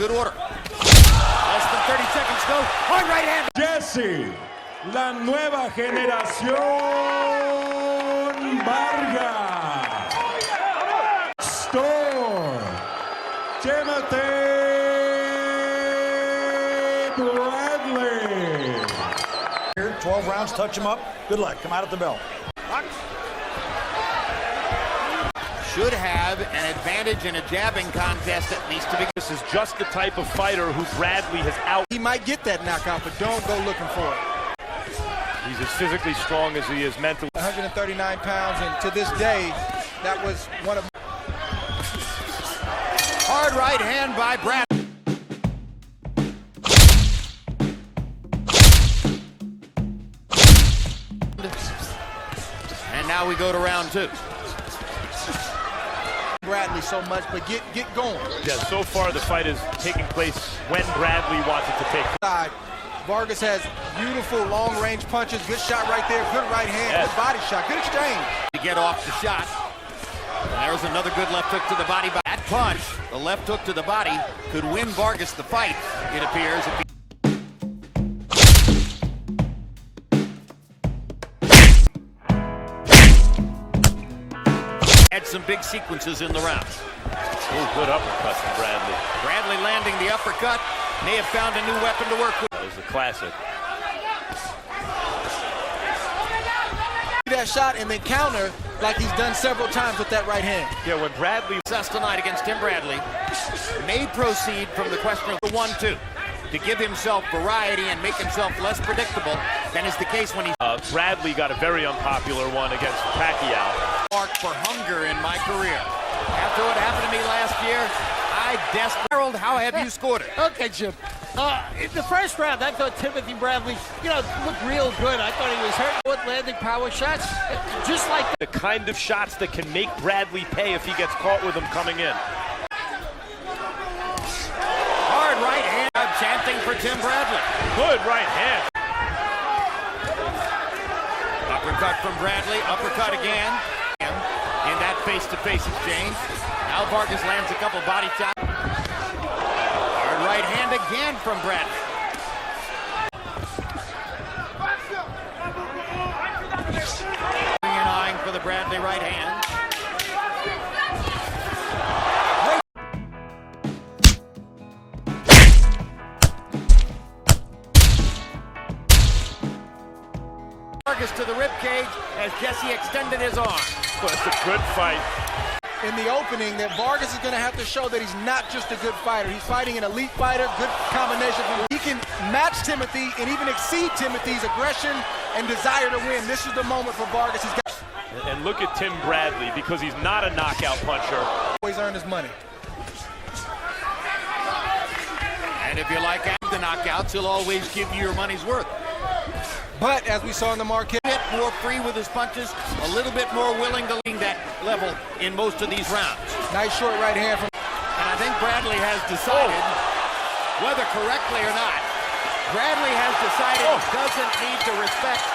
good order. Less than 30 seconds go. Hard right hand. Jessie, la nueva generación Vargas. Store, Timothy Bradley. Here, 12 rounds, touch him up. Good luck. Come out at the bell. Should have an advantage in a jabbing contest at least to begin. This is just the type of fighter who Bradley has out. He might get that knockout, but don't go looking for it. He's as physically strong as he is mentally. 139 pounds, and to this day, that was one of... Hard right hand by Brad. And now we go to round two. Bradley so much, but get going. Yeah, so far the fight is taking place when Bradley wants it to take place. Vargas has beautiful long-range punches, good shot right there, good right hand, yes. Good body shot, good exchange. To get off the shot. And there's another good left hook to the body. That punch, the left hook to the body, could win Vargas the fight, it appears. Had some big sequences in the round. Oh, good uppercut from Bradley. Bradley landing the uppercut. May have found a new weapon to work with. That was a classic. That shot and then counter like he's done several times with that right hand. Yeah, when Bradley... Success tonight against Tim Bradley may proceed from the question of the 1-2 to give himself variety and make himself less predictable than is the case when he... Bradley got a very unpopular one against Pacquiao. Mark for hunger in my career. After what happened to me last year, I desperately... Harold, how have you scored it? Okay, Jim. In the first round, I thought Timothy Bradley, looked real good. I thought he was hurt with landing power shots, just like the kind of shots that can make Bradley pay if he gets caught with them coming in. Hard right hand. I'm chanting for Tim Bradley. Good right hand. Uppercut from Bradley. Uppercut again. In that face-to-face exchange. Now Vargas lands a couple body shots. Hard right hand again from Bradley. And eyeing for the Bradley right hand. Vargas to the ribcage as Jessie extended his arm. Well, that's a good fight. In the opening, that Vargas is going to have to show that he's not just a good fighter. He's fighting an elite fighter, good combination. He can match Timothy and even exceed Timothy's aggression and desire to win. This is the moment for Vargas. He's got... And look at Tim Bradley, because he's not a knockout puncher. Always earn his money. And if you like the knockouts, he'll always give you your money's worth. But as we saw in the market, A bit more free with his punches, a little bit more willing to lean that level in most of these rounds. nice short right hand from... And I think Bradley has decided, whether correctly or not, Bradley has decided he doesn't need to respect.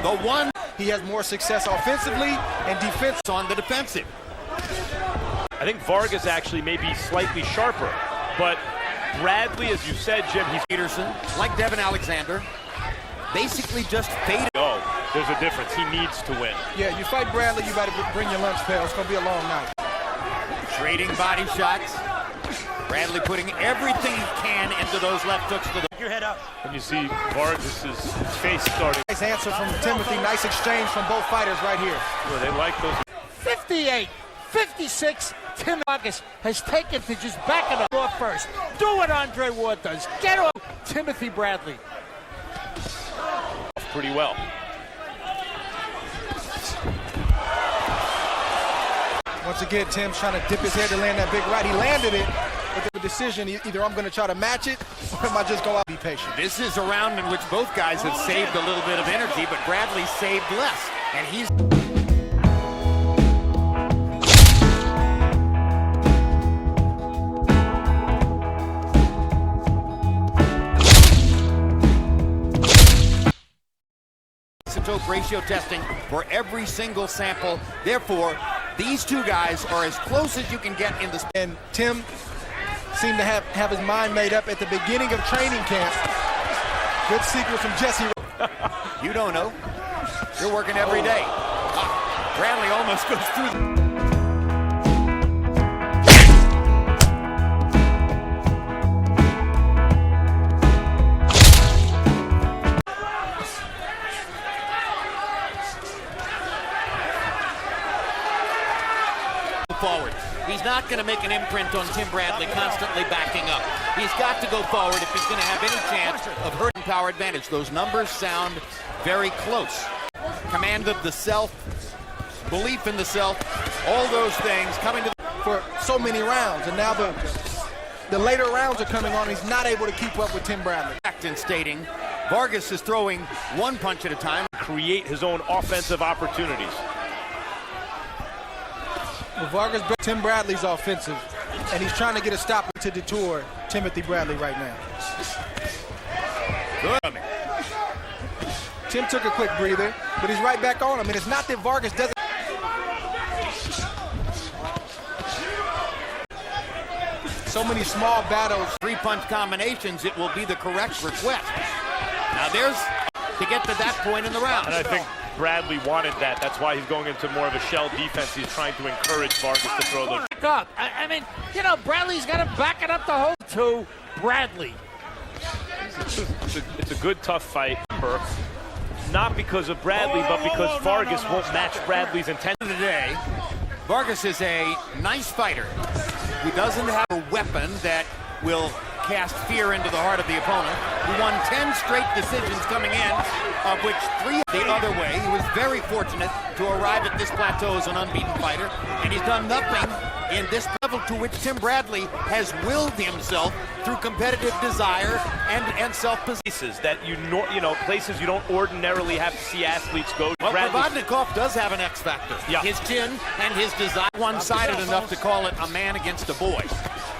The one... He has more success offensively and defense on the defensive. I think Vargas actually may be slightly sharper, but Bradley, as you said, Jim, he's... Peterson, like Devin Alexander, basically just faded. Oh, there's a difference. He needs to win. Yeah, you fight Bradley, you better bring your lunch pail. It's going to be a long night. Trading body shots. Bradley putting everything he can into those left hooks to the... Your head up. And you see Vargas' face starting. Nice answer from Timothy. Nice exchange from both fighters right here. Well, they like those. 58, 56. Tim Vargas has taken to just backing up off first. Do what Andre Ward does. Get off Timothy Bradley. Pretty well. Once again, Tim's trying to dip his head to land that big right. He landed it, but the decision, either I'm going to try to match it or am I just go out and be patient. This is a round in which both guys have saved a little bit of energy, but Bradley saved less. And he's... isotope ratio testing for every single sample. Therefore, these two guys are as close as you can get in the... And Tim seemed to have his mind made up at the beginning of training camp. Good secret from Jessie. You don't know. You're working every day. Bradley almost goes through. Forward. He's not going to make an imprint on Tim Bradley constantly backing up. He's got to go forward if he's going to have any chance of hurting power advantage. Those numbers sound very close. Command of the self, belief in the self, all those things coming to for so many rounds, and now the later rounds are coming on. He's not able to keep up with Tim Bradley. In stating Vargas is throwing one punch at a time. Create his own offensive opportunities. Well, Vargas, Tim Bradley's offensive, and he's trying to get a stop to detour Timothy Bradley right now. Good. Tim took a quick breather, but he's right back on him, and it's not that Vargas doesn't. So many small battles. Three-punch combinations, it will be the correct request. Now there's to get to that point in the round. And I think Bradley wanted that. That's why he's going into more of a shell defense. He's trying to encourage Vargas to throw those. Back up. I mean, you know, Bradley's got to back it up the whole to Bradley. It's a good, tough fight. Not because of Bradley, but because Vargas won't match Bradley's intensity. Today, Vargas is a nice fighter who doesn't have a weapon that will cast fear into the heart of the opponent. He won 10 straight decisions coming in, of which 3 the other way. He was very fortunate to arrive at this plateau as an unbeaten fighter, and he's done nothing in this level to which Tim Bradley has willed himself through competitive desire and self-possession. That you know, places you don't ordinarily have to see athletes go. Well, Provodnikov does have an X factor. Yeah. His chin and his desire, one-sided enough to call it a man against a boy.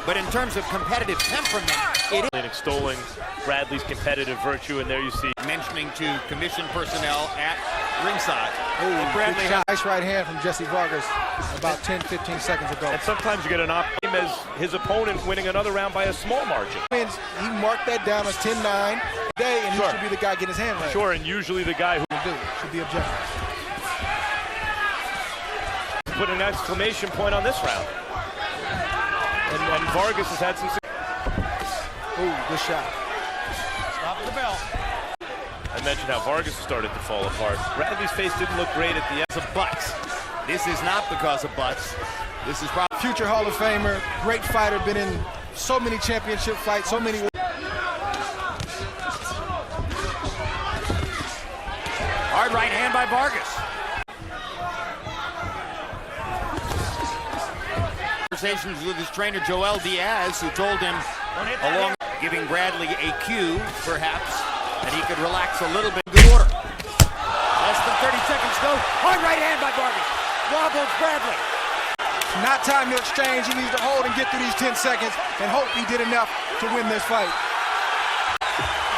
But in terms of competitive temperament, it is. And extolling Bradley's competitive virtue, and there you see. Mentioning to commission personnel at ringside. Ooh, Bradley good shot. Nice right hand from Jessie Vargas about 10-15 seconds ago. And sometimes you get an option as his opponent winning another round by a small margin. He marked that down as 10-9 today, and he should be the guy getting his hand right. Sure, and usually the guy who should be objective. Put an exclamation point on this round. And Vargas has had some. Ooh, good shot. Stop the bell. I mentioned how Vargas started to fall apart. Bradley's face didn't look great at the end. Of butts. This is not because of butts. This is probably future Hall of Famer, great fighter, been in so many championship fights, so many. Hard right hand by Vargas. Conversations with his trainer Joel Diaz, who told him, along giving Bradley a cue, perhaps, that he could relax a little bit. Good order. Less than 30 seconds to go. Hard right hand by Vargas. Wobbles Bradley. Not time to exchange. He needs to hold and get through these 10 seconds and hope he did enough to win this fight.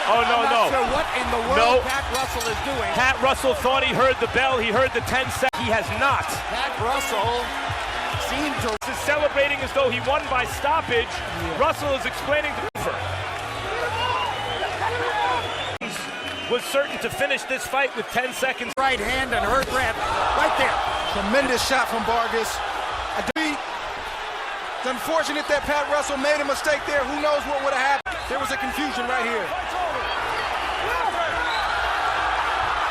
Oh, no, I'm not sure what in the world Pat Russell is doing. Pat Russell thought he heard the bell. He heard the 10 seconds. He has not. Pat Russell seemed to... Is celebrating as though he won by stoppage. Yeah. Russell is explaining to Cooper. Was certain to finish this fight with 10 seconds. Right hand and hurt Bradley. Right there. Tremendous shot from Vargas. It's unfortunate that Pat Russell made a mistake there. Who knows what would have happened? There was a confusion right here.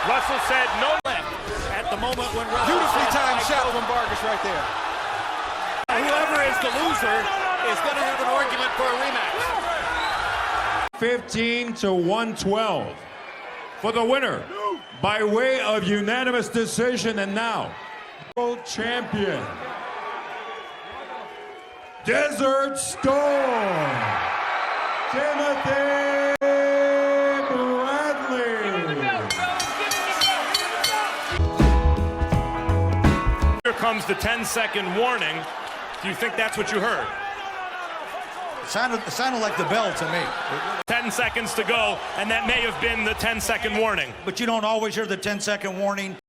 Russell said no left at the moment when Russell beautifully timed shot from Vargas right there. Whoever is the loser is going to have an argument for a rematch. 15 to 112 for the winner by way of unanimous decision, and now world champion Desert Storm Timothy Bradley. Here comes the 10-second warning. Do you think that's what you heard? Sounded like the bell to me. 10 seconds to go, and that may have been the 10-second warning. But you don't always hear the 10-second warning.